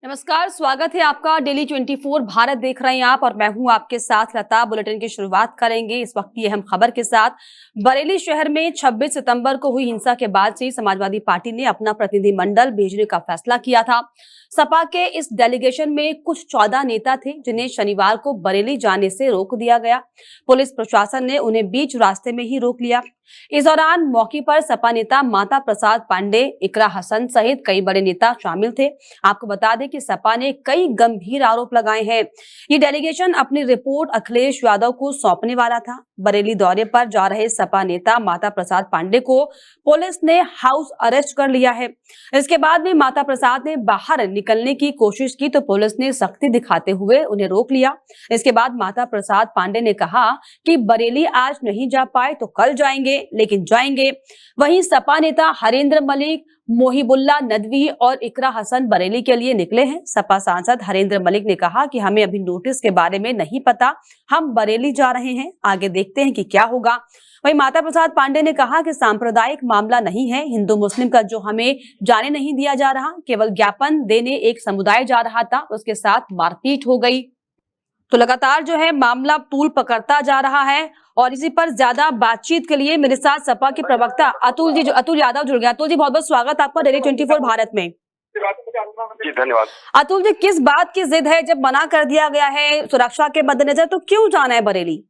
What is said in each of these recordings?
नमस्कार, स्वागत है आपका। डेली 24 भारत देख रहे हैं आप और मैं हूं आपके साथ लता। बुलेटिन की शुरुआत करेंगे इस वक्त की अहम खबर के साथ। बरेली शहर में 26 सितंबर को हुई हिंसा के बाद से समाजवादी पार्टी ने अपना प्रतिनिधिमंडल भेजने का फैसला किया था। सपा के इस डेलीगेशन में कुछ 14 नेता थे जिन्हें शनिवार को बरेली जाने से रोक दिया गया। पुलिस प्रशासन ने उन्हें बीच रास्ते में ही रोक लिया। इस दौरान मौके पर सपा नेता माता प्रसाद पांडे, इकरा हसन सहित कई बड़े नेता शामिल थे। आपको बता दें कि सपा ने कई गंभीर आरोप लगाए हैं। ये डेलीगेशन अपनी रिपोर्ट अखिलेश यादव को सौंपने वाला था। बरेली दौरे पर जा रहे सपा नेता माता प्रसाद पांडे को पुलिस ने हाउस अरेस्ट कर लिया है। इसके बाद में माता प्रसाद ने बाहर निकलने की कोशिश की तो पुलिस ने सख्ती दिखाते हुए उन्हें रोक लिया। इसके बाद माता प्रसाद पांडे ने कहा कि बरेली आज नहीं जा पाए तो कल जाएंगे, लेकिन जाएंगे। वहीं सपा नेता हरेंद्र मलिक, मोहिबुल्ला नदवी और इकरा हसन बरेली के लिए निकले हैं। सपा सांसद हरेंद्र मलिक ने कहा कि हमें अभी नोटिस के बारे में नहीं पता, हम बरेली जा रहे हैं, आगे देखते हैं कि क्या होगा। वहीं माता प्रसाद पांडे ने कहा कि सांप्रदायिक मामला नहीं है, हिंदू मुस्लिम का जो हमें जाने नहीं दिया जा रहा, केवल ज्ञापन देने एक समुदाय जा रहा था, उसके साथ मारपीट हो गई। तो लगातार जो है मामला तूल पकड़ता जा रहा है और इसी पर ज्यादा बातचीत के लिए मेरे साथ सपा के प्रवक्ता अतुल यादव जुड़ गए। अतुल जी, बहुत बहुत स्वागत आपका डेली 24 भारत में। जी धन्यवाद। अतुल जी, किस बात की जिद है? जब मना कर दिया गया है सुरक्षा के मद्देनजर तो क्यों जाना है बरेली?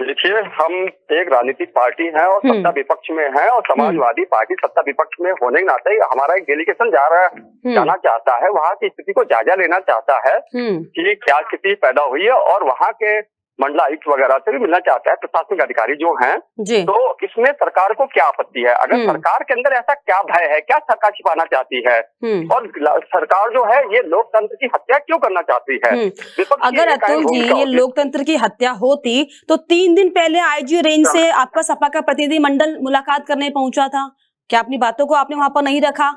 देखिए, हम एक राजनीतिक पार्टी है और सत्ता विपक्ष में है और समाजवादी पार्टी सत्ता विपक्ष में होने के नाते हमारा एक डेलीगेशन जाना चाहता है, वहाँ की स्थिति को जायजा लेना चाहता है कि क्या स्थिति पैदा हुई है और वहाँ के मंडलायुक्त वगैरह से भी मिलना चाहता है, प्रशासनिक अधिकारी जो हैं। तो इसमें सरकार को क्या आपत्ति है? अगर सरकार के अंदर ऐसा क्या भय है, क्या सरकार छिपाना चाहती है और सरकार जो है ये लोकतंत्र की हत्या क्यों करना चाहती है? अगर अतुल जी ये लोकतंत्र की हत्या होती तो 3 दिन पहले आईजी रेंज से आपका सपा का प्रतिनिधिमंडल मुलाकात करने पहुंचा था। क्या अपनी बातों को आपने वहां पर नहीं रखा?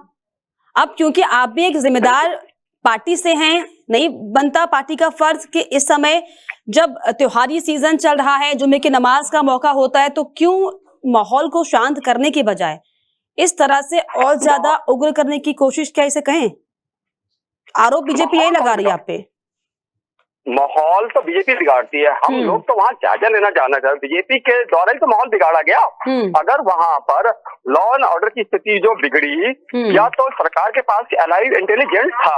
अब क्योंकि आप भी एक जिम्मेदार पार्टी से हैं, नहीं बनता पार्टी का फर्ज कि इस समय जब त्योहारी सीजन चल रहा है, जुम्मे की नमाज का मौका होता है, तो क्यों माहौल को शांत करने की बजाय इस तरह से और ज्यादा उग्र करने की कोशिश, क्या इसे कहें? आरोप बीजेपी यही लगा रही है आप पे। माहौल तो बीजेपी बिगाड़ती है, हम लोग तो वहाँ जायजा लेना जाना चाहते। बीजेपी के द्वारा ही तो माहौल बिगाड़ा गया। अगर वहाँ पर लॉ एंड ऑर्डर की स्थिति जो बिगड़ी या तो सरकार के पास अलाइव इंटेलिजेंस था,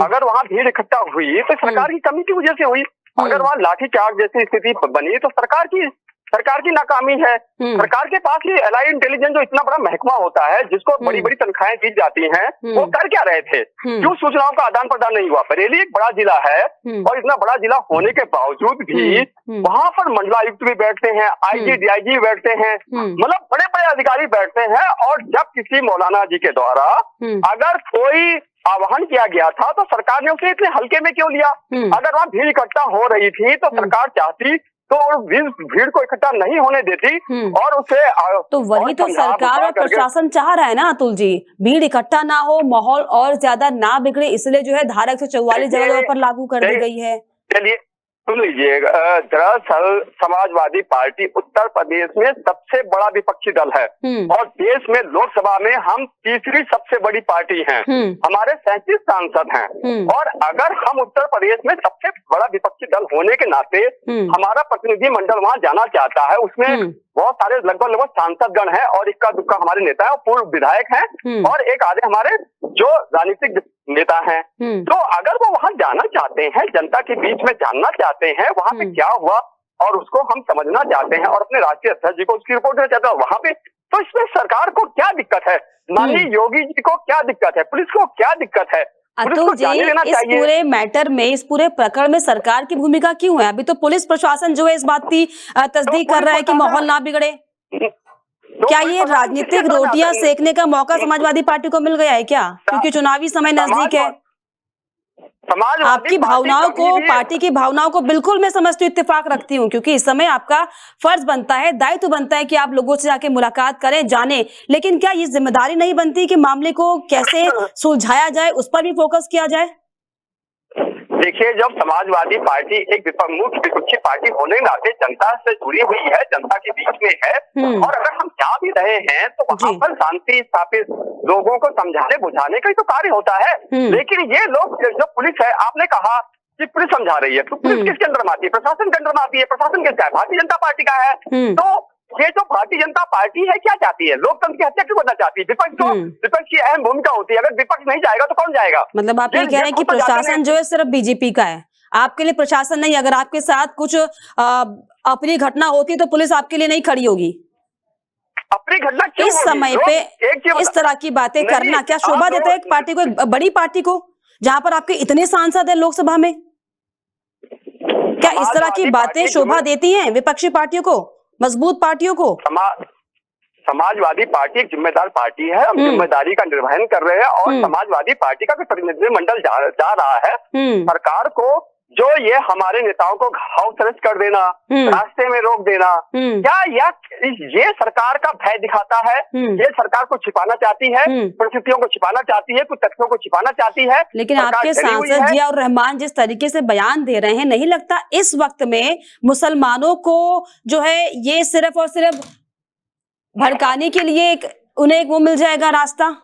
अगर वहाँ भीड़ इकट्ठा हुई तो सरकार की कमी की वजह से हुई। अगर वहाँ लाठीचार्ज जैसी स्थिति बनी तो सरकार की नाकामी है। सरकार के पास ये अलाइव इंटेलिजेंस जो इतना बड़ा महकमा होता है, जिसको बड़ी बड़ी तनख्वाहें दी जाती हैं, वो कर क्या रहे थे? क्यों सूचनाओं का आदान प्रदान नहीं हुआ? बरेली एक बड़ा जिला है और इतना बड़ा जिला होने के बावजूद भी वहां पर मंडलायुक्त भी बैठते हैं, आईजी डीआईजी बैठते हैं, मतलब बड़े बड़े अधिकारी बैठते हैं। और जब किसी मौलाना जी के द्वारा अगर कोई आह्वान किया गया था तो सरकार ने उसे इतने हल्के में क्यों लिया? अगर वहाँ भीड़ इकट्ठा हो रही थी तो सरकार चाहती तो भीड़ को इकट्ठा नहीं होने देती और उसे तो वही तो सरकार और प्रशासन चाह रहा है ना अतुल जी, भीड़ इकट्ठा ना हो, माहौल और ज्यादा ना बिगड़े, इसलिए जो है धारा 144 जगह पर लागू कर दी गई है। चलिए सुन लीजिए, दरअसल समाजवादी पार्टी उत्तर प्रदेश में सबसे बड़ा विपक्षी दल है और देश में लोकसभा में हम तीसरी सबसे बड़ी पार्टी हैं। हमारे 37 सांसद हैं और अगर हम उत्तर प्रदेश में सबसे बड़ा विपक्षी दल होने के नाते हमारा प्रतिनिधिमंडल वहां जाना चाहता है, उसमें बहुत सारे लगभग सांसदगण हैं और इक्का दुक्का हमारे नेता है, पूर्व विधायक हैं और एक आधे हमारे जो राजनीतिक नेता हैं। तो अगर वो वहां जाना चाहते हैं, जनता के बीच में जानना चाहते हैं वहां पे क्या हुआ और उसको हम समझना चाहते हैं और अपने राष्ट्रीय अध्यक्ष जी को उसकी रिपोर्ट देना चाहते हैं वहां पे, तो इसमें सरकार को क्या दिक्कत है? माननीय योगी जी को क्या दिक्कत है? पुलिस को क्या दिक्कत है? अतुल जी, इस पूरे मैटर में, इस पूरे प्रकरण में सरकार की भूमिका क्यों है? अभी तो पुलिस प्रशासन जो है इस बात की तस्दीक कर रहा है कि माहौल ना बिगड़े। क्या ये राजनीतिक रोटियां सेकने का मौका समाजवादी पार्टी को मिल गया है क्या? क्योंकि चुनावी समय नजदीक है। आपकी भावनाओं को, पार्टी की भावनाओं को बिल्कुल मैं समझती हूँ, इत्तेफाक रखती हूँ, क्योंकि इस समय आपका फर्ज बनता है, दायित्व बनता है कि आप लोगों से जाके मुलाकात करें, जाने। लेकिन क्या ये जिम्मेदारी नहीं बनती कि मामले को कैसे सुलझाया जाए, उस पर भी फोकस किया जाए? देखिए, जब समाजवादी पार्टी एक मुख्य विपक्षी पार्टी होने के नाते जनता से जुड़ी हुई है, जनता के बीच में है, और अगर हम जा भी रहे हैं तो वहां पर शांति स्थापित लोगों को समझाने बुझाने का ही तो कार्य होता है। लेकिन ये लोग, जो पुलिस है, आपने कहा कि पुलिस समझा रही है, तो पुलिस किसके अंडर में आती है? प्रशासन के अंडर में आती है। प्रशासन किसका है? भारतीय जनता पार्टी का है। तो ये जो भारतीय जनता पार्टी है क्या चाहती है? लोकतंत्र की हत्या क्यों करना चाहती है? विपक्ष की अहम भूमिका होती है। अगर विपक्ष नहीं जाएगा तो कौन जाएगा? मतलब आप ये कह रहे हैं कि प्रशासन जो है सिर्फ बीजेपी का है, आपके लिए प्रशासन नहीं। अगर आपके साथ कुछ अपनी घटना होती तो पुलिस आपके लिए नहीं खड़ी होगी। अपनी घटना क्यों इस समय पे इस तरह की बातें करना क्या शोभा देता है एक पार्टी को, एक बड़ी पार्टी को, जहां पर आपके इतने सांसद हैं लोकसभा में? क्या इस तरह की बातें शोभा देती हैं विपक्षी पार्टियों को, मजबूत पार्टियों को? समाजवादी पार्टी एक जिम्मेदार पार्टी है, हम जिम्मेदारी का निर्वहन कर रहे हैं, और समाजवादी पार्टी का प्रतिनिधिमंडल जा रहा है सरकार को, जो ये हमारे नेताओं को हाउस अरेस्ट कर देना, रास्ते में रोक देना, क्या ये सरकार का भय दिखाता है? ये सरकार को छिपाना चाहती है, परिस्थितियों को छिपाना चाहती है, कुछ तथ्यों को छिपाना चाहती है। लेकिन आपके सांसद जियाउर रहमान जिस तरीके से बयान दे रहे हैं, नहीं लगता इस वक्त में मुसलमानों को जो है ये सिर्फ और सिर्फ भड़काने के लिए उन्हें एक वो मिल जाएगा रास्ता?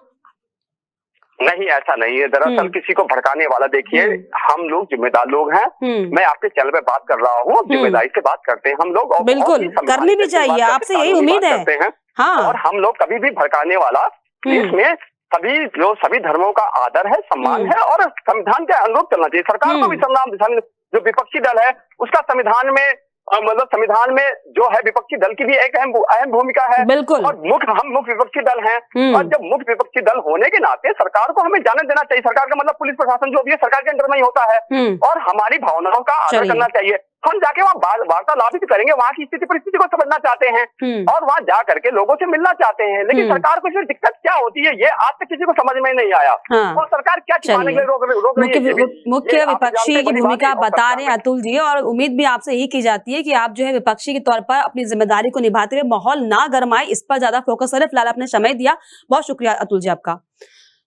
नहीं, ऐसा नहीं है। दरअसल किसी को भड़काने वाला, देखिए, हम लोग जिम्मेदार लोग हैं। मैं आपके चैनल पे बात कर रहा हूँ, जिम्मेदारी से बात करते हैं हम लोग, और बिल्कुल करनी भी चाहिए, आपसे यही उम्मीद है। हाँ। और हम लोग कभी भी भड़काने वाला, इसमें सभी धर्मों का आदर है, सम्मान है, और संविधान के अनुरूप चलना चाहिए। सरकार को भी संविधान, जो विपक्षी दल है उसका संविधान में, मतलब संविधान में जो है, विपक्षी दल की भी एक अहम भूमिका है। बिल्कुल। और हम मुख्य विपक्षी दल हैं, और जब मुख्य विपक्षी दल होने के नाते सरकार को हमें जाने देना चाहिए। सरकार का मतलब पुलिस प्रशासन जो भी है सरकार के अंडर में ही होता है, और हमारी भावनाओं का आदर करना चाहिए। हम जाके वहाँ वार्तालाप भी करेंगे, वहाँ की स्थिति परिस्थिति को समझना चाहते हैं, और वहाँ जा करके लोगों से मिलना चाहते हैं। लेकिन सरकार को फिर दिक्कत क्या होती है, ये आज तक किसी को समझ में नहीं आया। और सरकार क्या छिपाने के लिए रोक रही है? मुख्य विपक्षी की भूमिका बता रहे हैं अतुल जी, और उम्मीद भी आपसे यही की जाती है कि आप जो है विपक्षी के तौर पर अपनी जिम्मेदारी को निभाते हुए माहौल ना गरमाए, इस पर ज्यादा फोकस करें। फिलहाल आपने समय दिया, बहुत शुक्रिया अतुल जी आपका।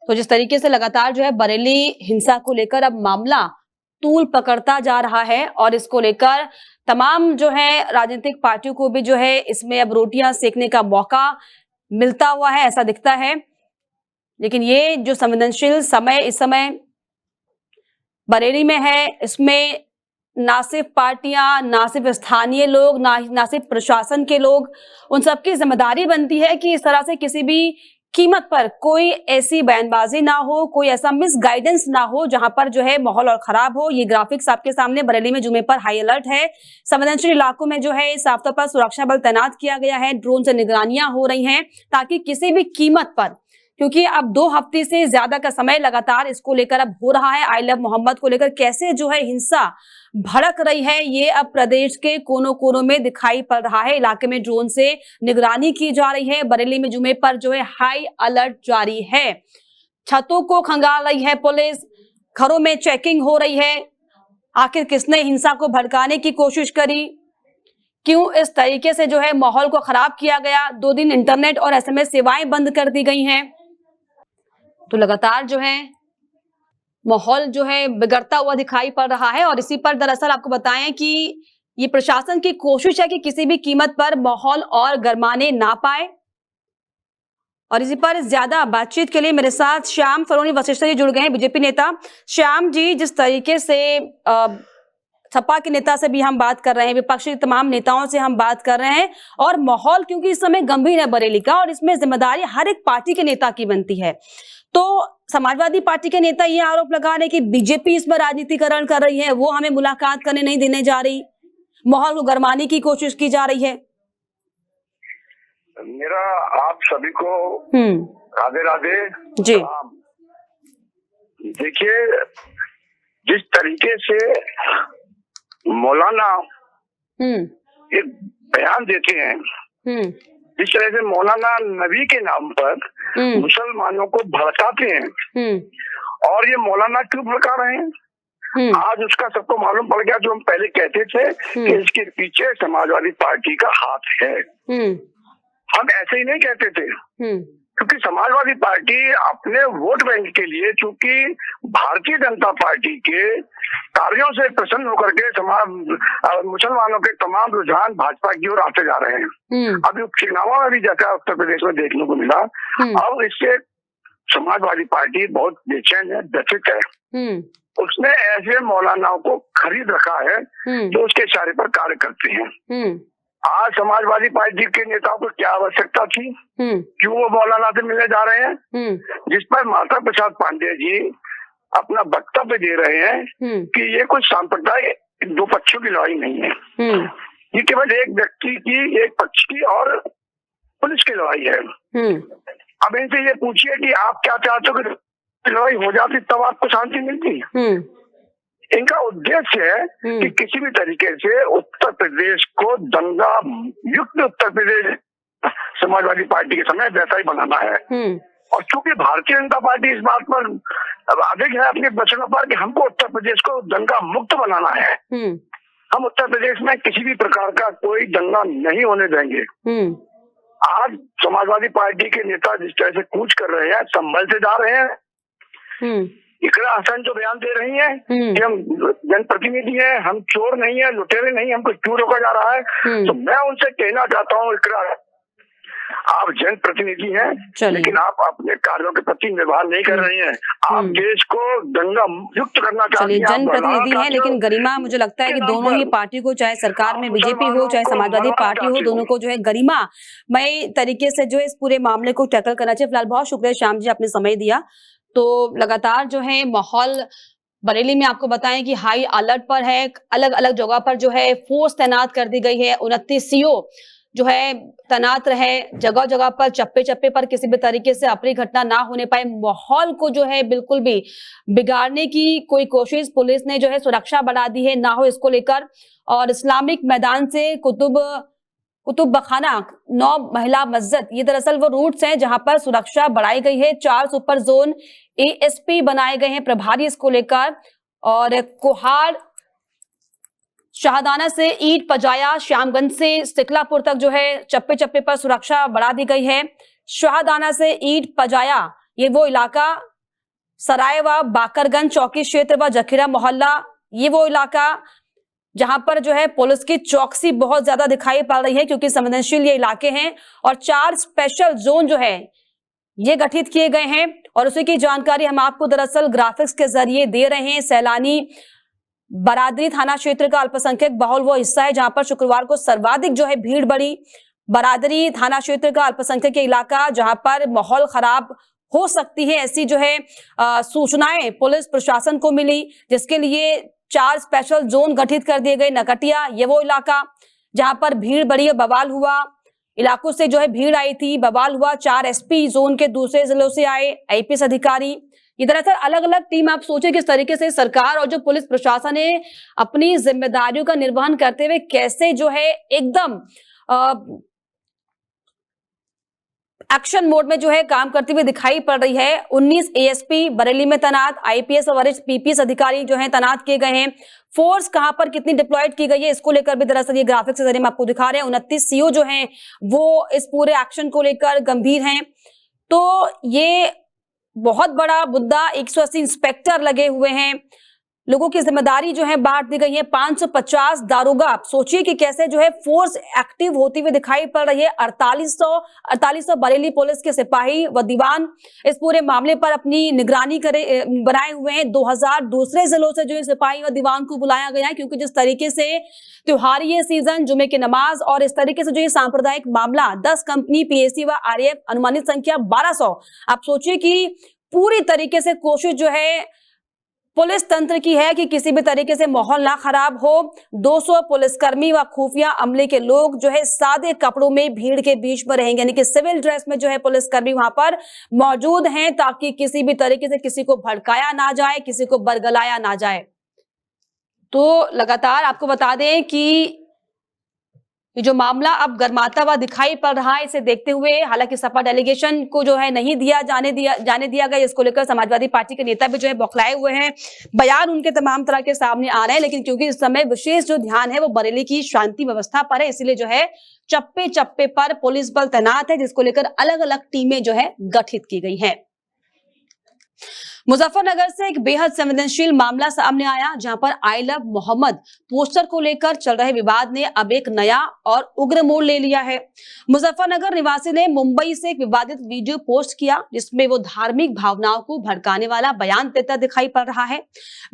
तो जिस तरीके से लगातार जो है बरेली हिंसा को लेकर अब मामला तूल पकड़ता जा रहा है, और इसको लेकर तमाम जो है राजनीतिक पार्टियों को भी जो है इसमें अब रोटियां सेकने का मौका मिलता हुआ है, ऐसा दिखता है। लेकिन ये जो संवेदनशील समय इस समय बरेली में है, इसमें ना सिर्फ पार्टियां, ना सिर्फ स्थानीय लोग, ना सिर्फ प्रशासन के लोग, उन सबकी जिम्मेदारी बनती है कि इस तरह से किसी भी कीमत पर कोई ऐसी बयानबाजी ना हो, कोई ऐसा मिसगाइडेंस ना हो जहां पर जो है माहौल और खराब हो। ये ग्राफिक्स आपके सामने, बरेली में जुमे पर हाई अलर्ट है, संवेदनशील इलाकों में जो है साफ तौर पर सुरक्षा बल तैनात किया गया है, ड्रोन से निगरानियां हो रही हैं, ताकि किसी भी कीमत पर, क्योंकि अब 2 हफ्ते से ज्यादा का समय लगातार इसको लेकर अब हो रहा है, आई लव मोहम्मद को लेकर कैसे जो है हिंसा भड़क रही है, ये अब प्रदेश के कोनों कोनों में दिखाई पड़ रहा है। इलाके में ड्रोन से निगरानी की जा रही है। बरेली में जुमे पर जो है हाई अलर्ट जारी है, छतों को खंगाल रही है पुलिस, घरों में चेकिंग हो रही है। आखिर किसने हिंसा को भड़काने की कोशिश करी, क्यों इस तरीके से जो है माहौल को खराब किया गया, 2 दिन इंटरनेट और SMS सेवाएं बंद कर दी गई हैं। तो लगातार जो है माहौल जो है बिगड़ता हुआ दिखाई पड़ रहा है, और इसी पर दरअसल आपको बताएं कि ये प्रशासन की कोशिश है कि किसी भी कीमत पर माहौल और गरमाने ना पाए। और इसी पर ज्यादा बातचीत के लिए मेरे साथ श्याम सलोनी वशिष्ठ जी जुड़ गए हैं, बीजेपी नेता। श्याम जी, जिस तरीके से सपा के नेता से भी हम बात कर रहे हैं, विपक्षी तमाम नेताओं से हम बात कर रहे हैं, और माहौल क्योंकि इस समय गंभीर है बरेली का, और इसमें जिम्मेदारी हर एक पार्टी के नेता की बनती है। तो समाजवादी पार्टी के नेता ये आरोप लगा रहे हैं कि बीजेपी इसमें राजनीतिकरण कर रही है, वो हमें मुलाकात करने नहीं देने जा रही, माहौल को गरमाने की कोशिश की जा रही है। मेरा आप सभी को राधे राधे जी। देखिए, जिस तरीके से मौलाना एक बयान देते हैं, इस तरह से मौलाना नबी के नाम पर मुसलमानों को भड़काते हैं। और ये मौलाना क्यों भड़का रहे हैं, आज उसका सबको मालूम पड़ गया। जो हम पहले कहते थे कि इसके पीछे समाजवादी पार्टी का हाथ है, हम ऐसे ही नहीं कहते थे। क्योंकि समाजवादी पार्टी अपने वोट बैंक के लिए, चूंकि भारतीय जनता पार्टी के कार्यों से प्रसन्न होकर के मुसलमानों के तमाम रुझान भाजपा की ओर आते जा रहे हैं। अभी उपचुनावों में भी जैसा उत्तर प्रदेश में देखने को मिला, अब इससे समाजवादी पार्टी बहुत बेचैन है, व्यथित है। उसने ऐसे मौलानाओं को खरीद रखा है जो उसके इशारे पर कार्य करते हैं। आज समाजवादी पार्टी के नेताओं को क्या आवश्यकता थी, क्यों वो मौलाना से मिलने जा रहे हैं, जिस पर माता प्रसाद पांडेय जी अपना वक्तव्य दे रहे हैं कि ये कुछ सांप्रदायिक दो पक्षों की लड़ाई नहीं है, ये केवल एक व्यक्ति की, एक पक्ष की और पुलिस की लड़ाई है। अब इनसे ये पूछिए कि आप क्या चाहते हो कि लड़ाई हो जाती तब आपको शांति मिलती। इनका उद्देश्य है कि किसी भी तरीके से उत्तर प्रदेश को दंगा युक्त उत्तर प्रदेश समाजवादी पार्टी के समय वैसा ही बनाना है। और चूंकि भारतीय जनता पार्टी इस बात पर अधिक है अपने वचनों पर कि हमको उत्तर प्रदेश को दंगा मुक्त बनाना है, हम उत्तर प्रदेश में किसी भी प्रकार का कोई दंगा नहीं होने देंगे। आज समाजवादी पार्टी के नेता जिस तरह से कूच कर रहे हैं, संभल से जा रहे हैं, इकरा हसन जो बयान दे रही हैं कि हम जनप्रतिनिधि हैं, हम चोर नहीं है, लुटेरे नहीं, हमको क्यों रोका जा रहा है। तो मैं उनसे कहना चाहता हूँ, इकरा आप जनप्रतिनिधि हैं, लेकिन आप अपने कार्यों के प्रति व्यवहार नहीं कर रही हैं। आप देश को दंगा युक्त करना चाहती हैं। जनप्रतिनिधि हैं, लेकिन गरिमा, मुझे लगता है कि दोनों ही पार्टी को, चाहे सरकार में बीजेपी हो चाहे समाजवादी पार्टी हो, दोनों को जो है गरिमामय तरीके से जो है इस पूरे मामले को टैकल करना चाहिए। फिलहाल बहुत शुक्रिया श्याम जी, आपने समय दिया। तो लगातार जो है माहौल बरेली में आपको बताएं कि हाई अलर्ट पर है, अलग अलग जगह पर जो है फोर्स तैनात कर दी गई है, 29 सीओ जो है तैनात रहे, जगह जगह पर चप्पे चप्पे पर किसी भी तरीके से अप्रिय घटना ना होने पाए, माहौल को जो है बिल्कुल भी बिगाड़ने की कोई कोशिश पुलिस ने जो है सुरक्षा बढ़ा दी है ना हो इसको लेकर। और इस्लामिक मैदान से कुतुब बखाना 9 महिला मस्जिद, ये दरअसल वो रूट्स हैं जहां पर सुरक्षा बढ़ाई गई है। 4 सुपर जोन एएसपी बनाए गए हैं प्रभारी इसको लेकर। और कोहाड़ शाहदाना से ईट पजाया, श्यामगंज से सिकलापुर तक जो है चप्पे चप्पे पर सुरक्षा बढ़ा दी गई है। शाहदाना से ईट पजाया ये वो इलाका, सराय व बाकरगंज चौकी क्षेत्र व जखीरा मोहल्ला ये वो इलाका जहां पर जो है पुलिस की चौकसी बहुत ज्यादा दिखाई पड़ रही है, क्योंकि संवेदनशील ये इलाके हैं। और 4 स्पेशल जोन जो है ये गठित किए गए हैं। और उसी की जानकारी हम आपको दरअसल ग्राफिक्स के जरिए दे रहे हैं। सैलानी बरादरी थाना क्षेत्र का अल्पसंख्यक बहुल वो हिस्सा है जहां पर शुक्रवार को सर्वाधिक जो है भीड़ बढ़ी। बरादरी थाना क्षेत्र का अल्पसंख्यक इलाका जहां पर माहौल खराब हो सकती है, ऐसी जो है सूचनाएं पुलिस प्रशासन को मिली, जिसके लिए 4 स्पेशल जोन गठित कर दिए गए। नकटिया ये वो इलाका जहां पर भीड़ बढ़ी, बवाल हुआ, इलाकों से जो है भीड़ आई थी, बवाल हुआ। 4 एसपी जोन के दूसरे जिलों से आए आईपीएस अधिकारी। ये दरअसल अलग अलग टीम, आप सोचे किस तरीके से सरकार और जो पुलिस प्रशासन है अपनी जिम्मेदारियों का निर्वहन करते हुए कैसे जो है एकदम एक्शन मोड में जो है काम करती हुई दिखाई पड़ रही है। 19 एएसपी बरेली में तैनात, आईपीएस और वरिष्ठ पीपीएस अधिकारी जो हैं तैनात किए गए हैं। फोर्स कहां पर कितनी डिप्लॉयड की गई है इसको लेकर भी दरअसल ये ग्राफिक्स के जरिए हम आपको दिखा रहे हैं। 29 सीओ जो हैं वो इस पूरे एक्शन को लेकर गंभीर हैं। तो ये बहुत बड़ा मुद्दा, 180 इंस्पेक्टर लगे हुए हैं, लोगों की जिम्मेदारी जो है बांट दी गई है। 550 दारोगा, आप सोचिए कि कैसे जो है फोर्स एक्टिव होती हुई दिखाई पड़ रही है। 4800 बरेली पुलिस के सिपाही व दीवान इस पूरे मामले पर अपनी निगरानी बनाए हुए हैं। 2000 दूसरे जिलों से जो है सिपाही व दीवान को बुलाया गया है, क्योंकि जिस तरीके से त्योहारी सीजन, जुमे की नमाज और इस तरीके से जो ये सांप्रदायिक मामला, 10 कंपनी पीएसी व आरएएफ, अनुमानित संख्या 1200। आप सोचिए कि पूरी तरीके से कोशिश जो है पुलिस तंत्र की है कि किसी भी तरीके से माहौल ना खराब हो। 200 पुलिसकर्मी व खुफिया अमले के लोग जो है सादे कपड़ों में भीड़ के बीच में रहेंगे, यानी कि सिविल ड्रेस में जो है पुलिसकर्मी वहां पर मौजूद हैं, ताकि किसी भी तरीके से किसी को भड़काया ना जाए, किसी को बरगलाया ना जाए। तो लगातार आपको बता दें कि ये जो मामला अब गर्माता हुआ दिखाई पड़ रहा है, इसे देखते हुए हालांकि सपा डेलीगेशन को जो है नहीं जाने दिया गया, इसको लेकर समाजवादी पार्टी के नेता भी जो है बौखलाए हुए हैं। बयान उनके तमाम तरह के सामने आ रहे हैं, लेकिन क्योंकि इस समय विशेष जो ध्यान है वो बरेली की शांति व्यवस्था पर है, इसलिए जो है चप्पे चप्पे पर पुलिस बल तैनात है, जिसको लेकर अलग अलग टीमें जो है गठित की गई है। मुजफ्फरनगर से एक बेहद संवेदनशील मामला सामने आया, जहां पर आई लव मोहम्मद पोस्टर को लेकर चल रहे विवाद ने अब एक नया और उग्र मोड़ ले लिया है। मुजफ्फरनगर निवासी ने मुंबई से एक विवादित वीडियो पोस्ट किया, जिसमें वो धार्मिक भावनाओं को भड़काने वाला बयान देता दिखाई पड़ रहा है।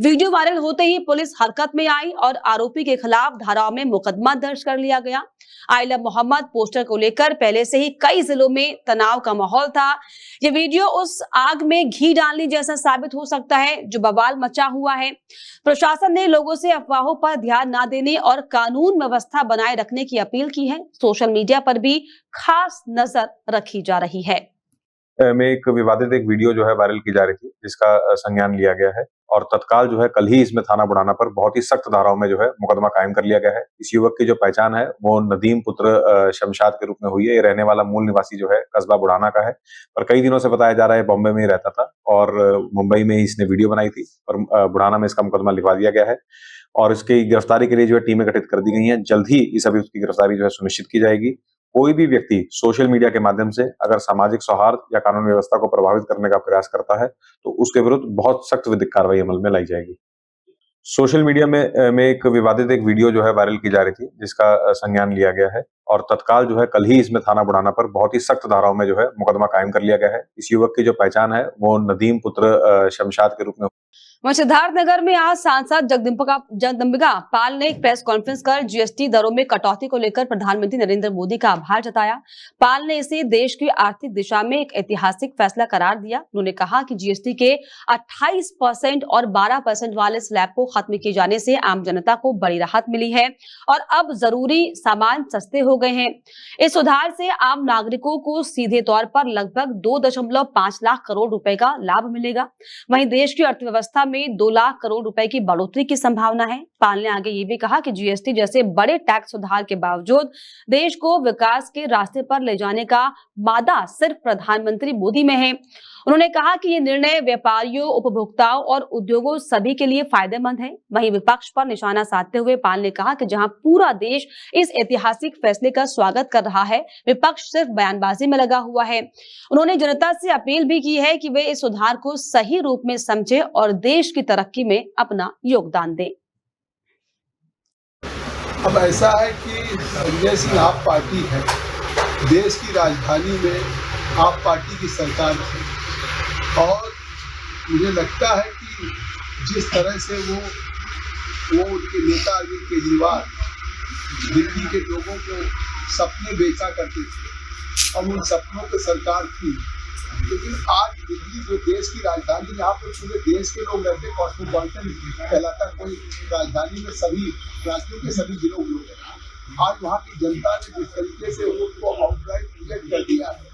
वीडियो वायरल होते ही पुलिस हरकत में आई और आरोपी के खिलाफ धाराओं में मुकदमा दर्ज कर लिया गया। आई लव मोहम्मद पोस्टर को लेकर पहले से ही कई जिलों में तनाव का माहौल था। ये वीडियो उस आग में घी डालने जैसा साबित हो सकता है जो बवाल मचा हुआ है। प्रशासन ने लोगों से अफवाहों पर ध्यान न देने और कानून व्यवस्था बनाए रखने की अपील की है। सोशल मीडिया पर भी खास नजर रखी जा रही है। में एक विवादित एक वीडियो जो है वायरल की जा रही थी, जिसका संज्ञान लिया गया है और तत्काल जो है कल ही इसमें थाना बुढ़ाना पर बहुत ही सख्त धाराओं में जो है मुकदमा कायम कर लिया गया है। इस युवक की जो पहचान है वो नदीम पुत्र शमशाद के रूप में हुई है। ये रहने वाला मूल निवासी जो है कस्बा बुढ़ाना का है, पर कई दिनों से बताया जा रहा है बॉम्बे में ही रहता था और मुंबई में ही इसने वीडियो बनाई थी और बुढ़ाना में इसका मुकदमा लिखवा दिया गया है और इसकी गिरफ्तारी के लिए जो है टीमें गठित कर दी गई हैं। जल्द ही इस अभियुक्त की गिरफ्तारी जो है सुनिश्चित की जाएगी। कोई भी व्यक्ति सोशल मीडिया के माध्यम से अगर सामाजिक सौहार्द या कानून व्यवस्था को प्रभावित करने का प्रयास करता है तो उसके विरुद्ध बहुत सख्त विधिक कार्रवाई अमल में लाई जाएगी। सोशल मीडिया में एक विवादित एक वीडियो जो है वायरल की जा रही थी, जिसका संज्ञान लिया गया है और तत्काल जो है कल ही इसमें थाना बुढ़ाना पर बहुत ही सख्त धाराओं में जो है मुकदमा कायम कर लिया गया है। इस युवक की जो पहचान है वो नदीम पुत्र शमशाद के रूप में। वहीं सिद्धार्थनगर में आज सांसद जगदम्बिका पाल ने एक प्रेस कॉन्फ्रेंस कर जीएसटी दरों में कटौती को लेकर प्रधानमंत्री नरेंद्र मोदी का आभार जताया। पाल ने इसे देश की आर्थिक दिशा में एक ऐतिहासिक फैसला करार दिया। उन्होंने कहा कि जीएसटी के 28% और 12% वाले स्लैब को खत्म किए जाने से आम जनता को बड़ी राहत मिली है और अब जरूरी सामान सस्ते हो गए हैं। इस सुधार से आम नागरिकों को सीधे तौर पर लगभग 2.5 लाख करोड़ रुपए का लाभ मिलेगा। वहीं देश की अर्थव्यवस्था में 2 लाख करोड़ रुपए की बढ़ोतरी की संभावना है। पाल ने आगे ये भी कहा कि जीएसटी जैसे बड़े टैक्स सुधार के बावजूद देश को विकास के रास्ते पर ले जाने का मादा सिर्फ प्रधानमंत्री मोदी में है। उन्होंने कहा कि ये निर्णय व्यापारियों, उपभोक्ताओं और उद्योगों सभी के लिए फायदेमंद है। वहीं विपक्ष पर निशाना साधते हुए पाल ने कहा कि जहां पूरा देश इस ऐतिहासिक फैसले का स्वागत कर रहा है, विपक्ष सिर्फ बयानबाजी में लगा हुआ है। उन्होंने जनता से अपील भी की है कि वे इस सुधार को सही रूप में समझे और देश की तरक्की में अपना योगदान दें। अब ऐसा है कि संजय सिंह आप पार्टी है, देश की राजधानी में आप पार्टी की सरकार है और मुझे लगता है कि जिस तरह से वो उनके नेता अरविंद केजरीवाल दिल्ली के लोगों को सपने बेचा करते थे और उन सपनों की सरकार थी, लेकिन आज दिल्ली जो देश की राजधानी, यहाँ पर पूरे देश के लोग रहते, कॉस्मोपॉलिटन कहलाता, कोई राजधानी में सभी राज्यों के सभी जिलों के लोग हैं। आज वहाँ की जनता ने जिस तरीके से उनको आउटराइट रिजेक्ट कर दिया है,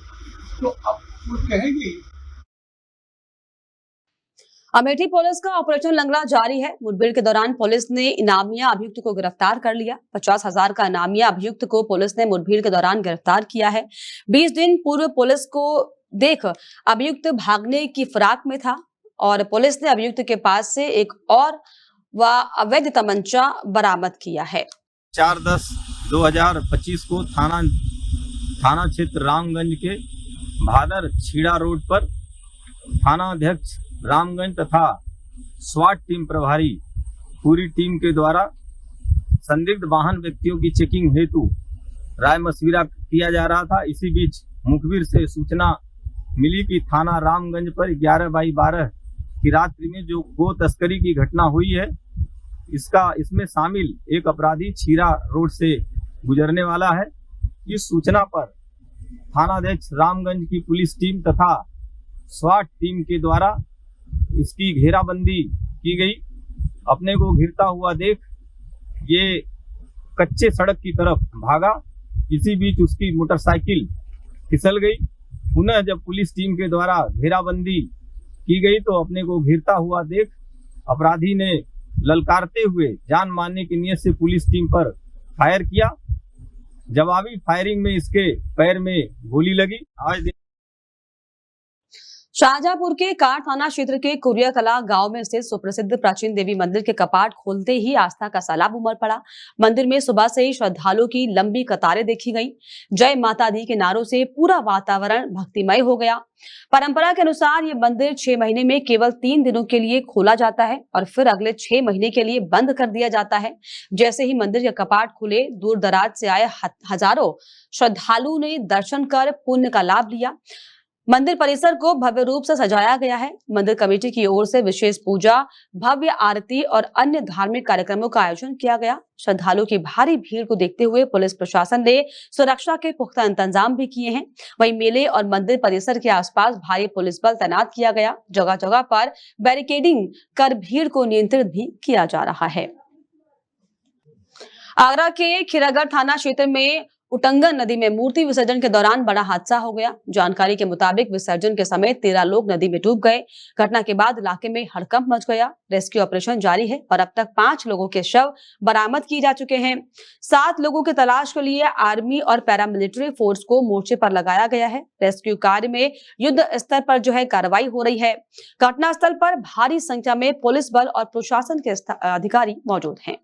तो अब वो कहेंगे। अमेठी पुलिस का ऑपरेशन लंगड़ा जारी है। मुठभेड़ के दौरान पुलिस ने इनामिया अभियुक्त को गिरफ्तार कर लिया। 50,000 का इनामिया अभियुक्त को पुलिस ने मुठभेड़ के दौरान गिरफ्तार किया है। 20 दिन पूर्व पुलिस को देख अभियुक्त भागने की फिराक में था और पुलिस ने अभियुक्त के पास से एक और अवैध तमंचा बरामद किया है। 4/10/2025 को थाना क्षेत्र रामगंज के भादर छीड़ा रोड पर थाना अध्यक्ष रामगंज तथा स्वाट टीम प्रभारी पूरी टीम के द्वारा संदिग्ध वाहन व्यक्तियों की चेकिंग हेतु राय मशविरा किया जा रहा था। इसी बीच मुखबिर से सूचना मिली कि थाना रामगंज पर 11/12 की रात्रि में जो गो तस्करी की घटना हुई है, इसमें शामिल एक अपराधी छीरा रोड से गुजरने वाला है। इस सूचना पर थानाध्यक्ष रामगंज की पुलिस टीम तथा स्वाट टीम के द्वारा इसकी घेराबंदी की गई। अपने को घिरता हुआ देख ये कच्चे सड़क की तरफ भागा। इसी बीच उसकी मोटरसाइकिल फिसल गई। पुनः जब पुलिस टीम के द्वारा घेराबंदी की गई तो अपने को घिरता हुआ देख अपराधी ने ललकारते हुए जान मारने की नीयत से पुलिस टीम पर फायर किया। जवाबी फायरिंग में इसके पैर में गोली लगी। आज शाहजहांपुर के कार थाना क्षेत्र के कुरिया कला गांव में स्थित सुप्रसिद्ध प्राचीन देवी मंदिर के कपाट खोलते ही आस्था का सैलाब उमड़ पड़ा। मंदिर में सुबह से ही श्रद्धालुओं की लंबी कतारें देखी गईं। जय माता दी के नारों से पूरा वातावरण भक्तिमय हो गया। परंपरा के अनुसार ये मंदिर 6 महीने में केवल 3 दिनों के लिए खोला जाता है और फिर अगले 6 महीने के लिए बंद कर दिया जाता है। जैसे ही मंदिर के कपाट खुले, दूर दराज से आए हजारों श्रद्धालुओं ने दर्शन कर पुण्य का लाभ लिया। मंदिर परिसर को भव्य रूप से सजाया गया है। मंदिर कमेटी की ओर से विशेष पूजा, भव्य आरती और अन्य धार्मिक कार्यक्रमों का आयोजन किया गया। श्रद्धालुओं की भारी भीड़ को देखते हुए पुलिस प्रशासन ने सुरक्षा के पुख्ता इंतजाम भी किए हैं। वहीं मेले और मंदिर परिसर के आसपास भारी पुलिस बल तैनात किया गया। जगह जगह पर बैरिकेडिंग कर भीड़ को नियंत्रित भी किया जा रहा है। आगरा के खिरागढ़ थाना क्षेत्र में उटंगन नदी में मूर्ति विसर्जन के दौरान बड़ा हादसा हो गया। जानकारी के मुताबिक विसर्जन के समय 13 लोग नदी में डूब गए। घटना के बाद इलाके में हड़कंप मच गया। रेस्क्यू ऑपरेशन जारी है और अब तक 5 लोगों के शव बरामद किए जा चुके हैं। 7 लोगों की तलाश के लिए आर्मी और पैरामिलिट्री फोर्स को मोर्चे पर लगाया गया है। रेस्क्यू कार्य में युद्ध स्तर पर कार्रवाई हो रही है। घटनास्थल पर भारी संख्या में पुलिस बल और प्रशासन के अधिकारी मौजूद हैं।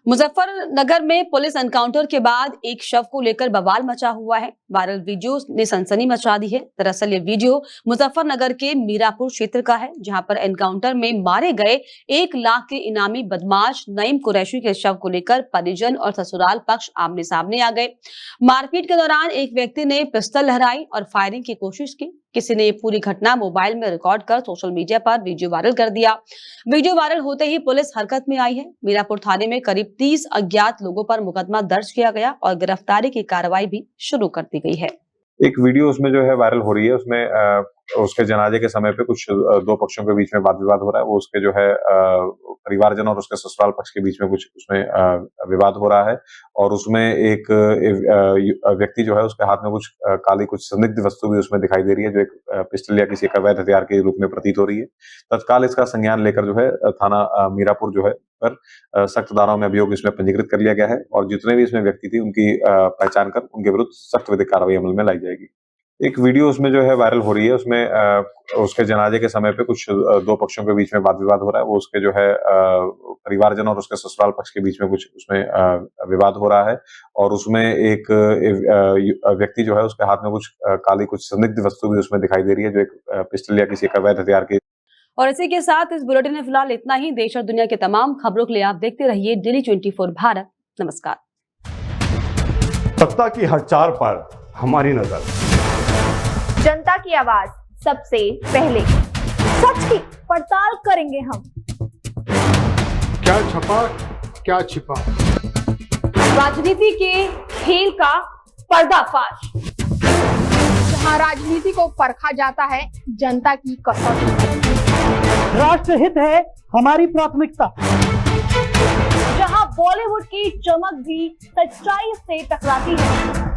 मुजफ्फरनगर में पुलिस एनकाउंटर के बाद एक शव को लेकर बवाल मचा हुआ है। वायरल वीडियो ने सनसनी मचा दी है। दरअसल ये वीडियो मुजफ्फरनगर के मीरापुर क्षेत्र का है, जहां पर एनकाउंटर में मारे गए 1 लाख के इनामी बदमाश नईम कुरैशी के शव को लेकर परिजन और ससुराल पक्ष आमने सामने आ गए। मारपीट के दौरान एक व्यक्ति ने पिस्टल लहराई और फायरिंग की कोशिश की। किसी ने ये पूरी घटना मोबाइल में रिकॉर्ड कर सोशल मीडिया पर वीडियो वायरल कर दिया। वीडियो वायरल होते ही पुलिस हरकत में आई है। मीरापुर थाने में करीब 30 अज्ञात लोगों पर मुकदमा दर्ज किया गया और गिरफ्तारी की कार्रवाई भी शुरू कर दी गई है। एक वीडियो उसमें वायरल हो रही है, उसमें उसके जनाजे के समय पे कुछ 2 पक्षों के बीच में वाद विवाद हो रहा है। वो उसके परिवारजन और उसके ससुराल पक्ष के बीच में कुछ उसमें विवाद हो रहा है और उसमें एक व्यक्ति उसके हाथ में कुछ काली कुछ संदिग्ध वस्तु भी उसमें दिखाई दे रही है, जो एक पिस्टल या किसी का अवैध हथियार के रूप में प्रतीत हो रही है। तत्काल इसका संज्ञान लेकर थाना मीरापुर पर सख्त धाराओं में अभियोग इसमें पंजीकृत कर लिया गया है और जितने भी इसमें व्यक्ति थे उनकी पहचान कर उनके विरुद्ध सख्त विधिक कार्रवाई अमल में लाई जाएगी। एक वीडियो उसमें वायरल हो रही है, उसमें उसके जनाजे के समय पे कुछ 2 पक्षों के बीच में वाद विवाद हो रहा है। वो उसके परिवारजन और उसके ससुराल पक्ष के बीच में कुछ उसमें विवाद हो रहा है और उसमें एक व्यक्ति उसके हाथ में कुछ काली कुछ संदिग्ध वस्तु भी उसमें दिखाई दे रही है, जो एक पिस्टल या किसी का अवैध हथियार के। और इसी के साथ इस बुलेटिन में फिलहाल इतना ही। देश और दुनिया के तमाम खबरों के लिए आप देखते रहिए डेली 24 भारत। नमस्कार। सत्ता की हर चाल पर हमारी नजर, जनता की आवाज सबसे पहले, सच की पड़ताल करेंगे हम। क्या छपा क्या छिपा, राजनीति के खेल का पर्दाफाश, जहां राजनीति को परखा जाता है जनता की कसौटी। राष्ट्रहित है हमारी प्राथमिकता, जहां बॉलीवुड की चमक भी सच्चाई से टकराती है।